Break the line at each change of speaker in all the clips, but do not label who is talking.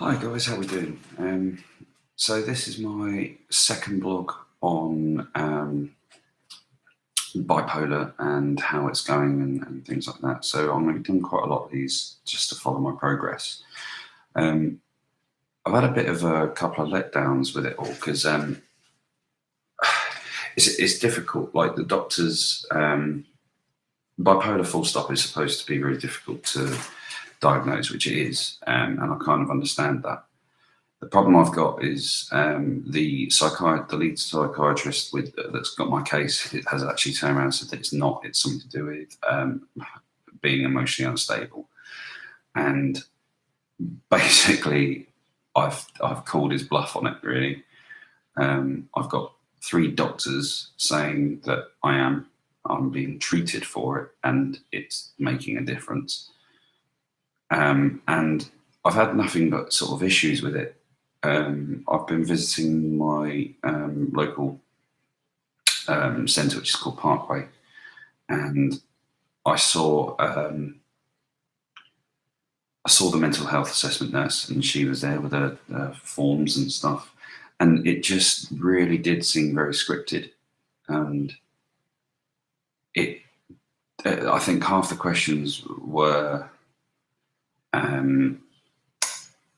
Hi guys, how we doing? So this is my second blog on bipolar and how it's going and things like that. So I'm going to be doing quite a lot of these just to follow my progress. I've had a bit of a couple of letdowns with it all because it's difficult. Like the doctors, bipolar full stop is supposed to be very difficult to diagnose, which it is, and I kind of understand that. The problem I've got is the lead psychiatrist that's got my case has actually turned around and said that it's not. It's something to do with being emotionally unstable, and basically, I've called his bluff on it. Really, I've got 3 doctors saying that I'm being treated for it, and it's making a difference. And I've had nothing but sort of issues with it. I've been visiting my local centre, which is called Parkway, and I saw the mental health assessment nurse, and she was there with her forms and stuff, and it just really did seem very scripted, and I think half the questions were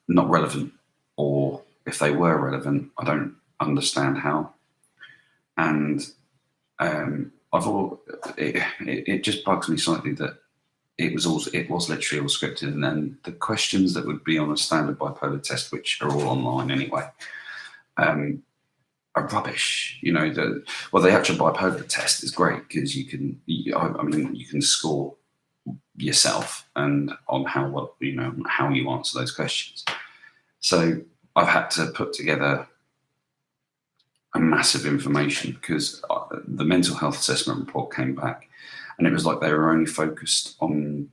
not relevant, or if they were relevant, I don't understand how. And it just bugs me slightly that it was literally all scripted, and then the questions that would be on a standard bipolar test, which are all online anyway, are rubbish. You know, the actual bipolar test is great because you can score yourself and on how well, how you answer those questions. So I've had to put together a massive information because the mental health assessment report came back, and it was like they were only focused on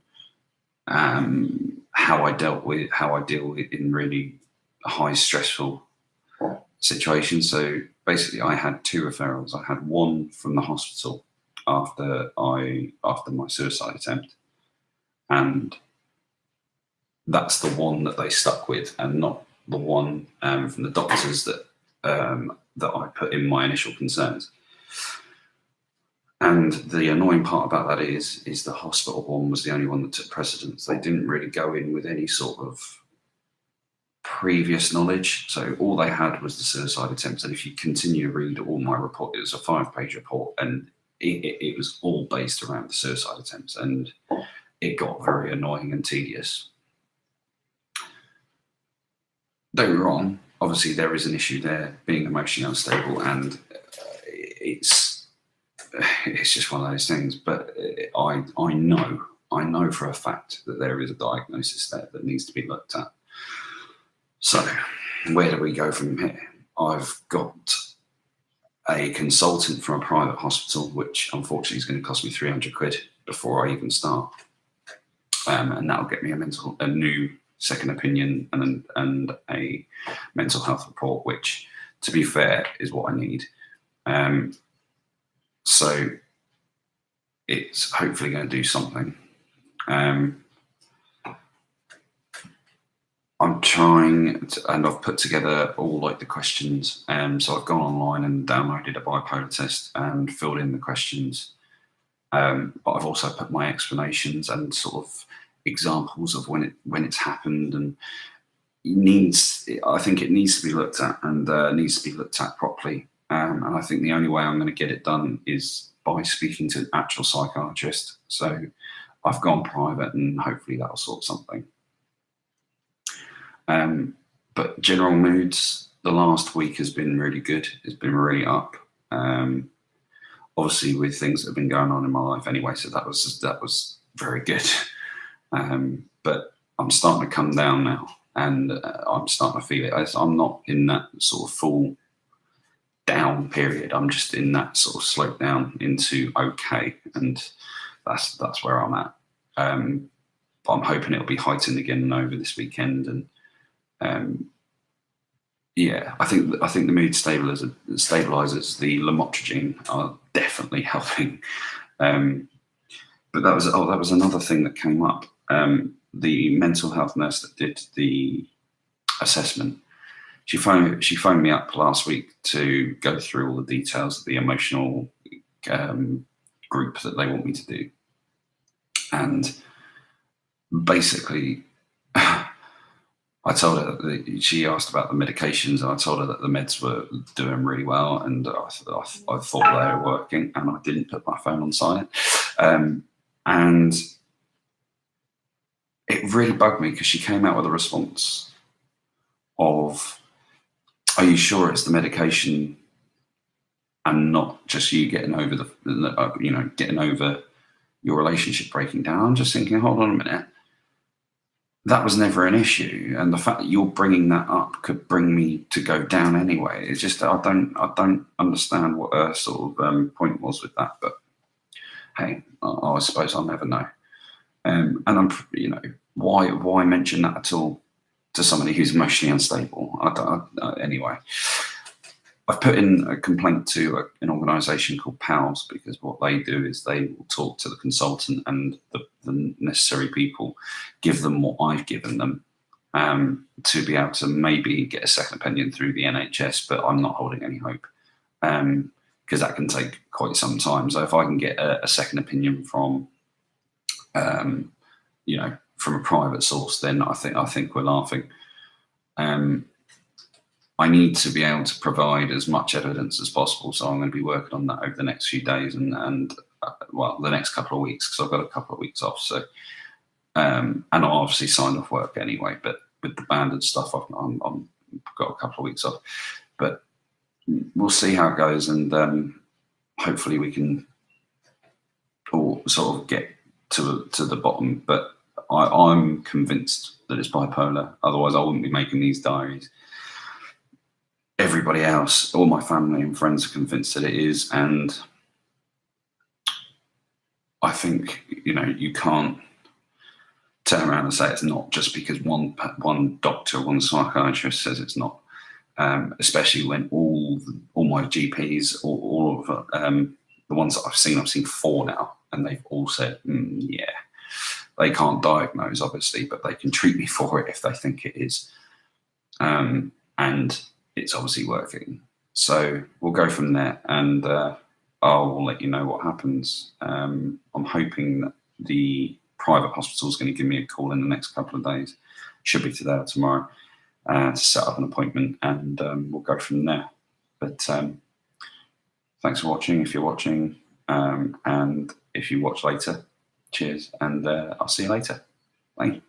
how I deal with in really high stressful situations. So basically, I had 2 referrals. I had one from the hospital after my suicide attempt, and that's the one that they stuck with, and not the one from the doctors that I put in my initial concerns. And the annoying part about that is the hospital one was the only one that took precedence. They didn't really go in with any sort of previous knowledge. So all they had was the suicide attempts. And if you continue to read all my report, it was a 5-page report, and it was all based around the suicide attempts, and it got very annoying and tedious. Don't get me wrong, obviously there is an issue there, being emotionally unstable, and it's just one of those things. But I know for a fact that there is a diagnosis there that needs to be looked at. So where do we go from here? I've got a consultant from a private hospital, which unfortunately is going to cost me 300 quid before I even start. And that'll get me a new second opinion and a mental health report, which, to be fair, is what I need. So it's hopefully going to do something. I'm trying and I've put together all like the questions. So I've gone online and downloaded a bipolar test and filled in the questions. But I've also put my explanations and sort of examples of when it's happened, and I think it needs to be looked at, and needs to be looked at properly. And I think the only way I'm going to get it done is by speaking to an actual psychiatrist. So I've gone private, and hopefully that'll sort something. But general moods, the last week has been really good. It's been really up. Obviously with things that have been going on in my life anyway, so that was very good. But I'm starting to come down now, and I'm starting to feel it. I'm not in that sort of full down period. I'm just in that sort of slope down into okay, and that's where I'm at. But I'm hoping it'll be heightened again over this weekend, and yeah, I think the mood stabilizers, the lamotrigine, are definitely helping. But that was another thing that came up. The mental health nurse that did the assessment. She phoned me up last week to go through all the details of the emotional group that they want me to do. And basically, I told her that she asked about the medications, and I told her that the meds were doing really well, and I thought they were working, and I didn't put my phone on silent. And it really bugged me because she came out with a response of, "Are you sure it's the medication and not just you getting over getting over your relationship breaking down?" I'm just thinking, hold on a minute. That was never an issue, and the fact that you're bringing that up could bring me to go down anyway. It's just I don't understand what her sort of point was with that. But hey, I suppose I'll never know. And I'm, why mention that at all to somebody who's emotionally unstable? Anyway, I've put in a complaint to an organisation called PALS, because what they do is they will talk to the consultant and the necessary people, give them what I've given them, to be able to maybe get a second opinion through the NHS, but I'm not holding any hope, because that can take quite some time. So if I can get a second opinion from, from a private source, then I think we're laughing. I need to be able to provide as much evidence as possible, so I'm going to be working on that over the next few days and the next couple of weeks, because I've got a couple of weeks off. So, and I'll obviously sign off work anyway. But with the band and stuff, I've got a couple of weeks off. But we'll see how it goes, and hopefully we can all sort of get to the bottom. But I'm convinced that it's bipolar. Otherwise, I wouldn't be making these diaries. Everybody else, all my family and friends, are convinced that it is, and I think you can't turn around and say it's not just because one doctor, one psychiatrist says it's not. Especially when all my GPs, all of the ones that I've seen 4 now, and they've all said, yeah, they can't diagnose obviously, but they can treat me for it if they think it is, and it's obviously working. So we'll go from there, and I'll let you know what happens. I'm hoping that the private hospital is going to give me a call in the next couple of days. Should be today or tomorrow, to set up an appointment, and we'll go from there. But thanks for watching, if you're watching, and if you watch later, cheers, and I'll see you later. Bye.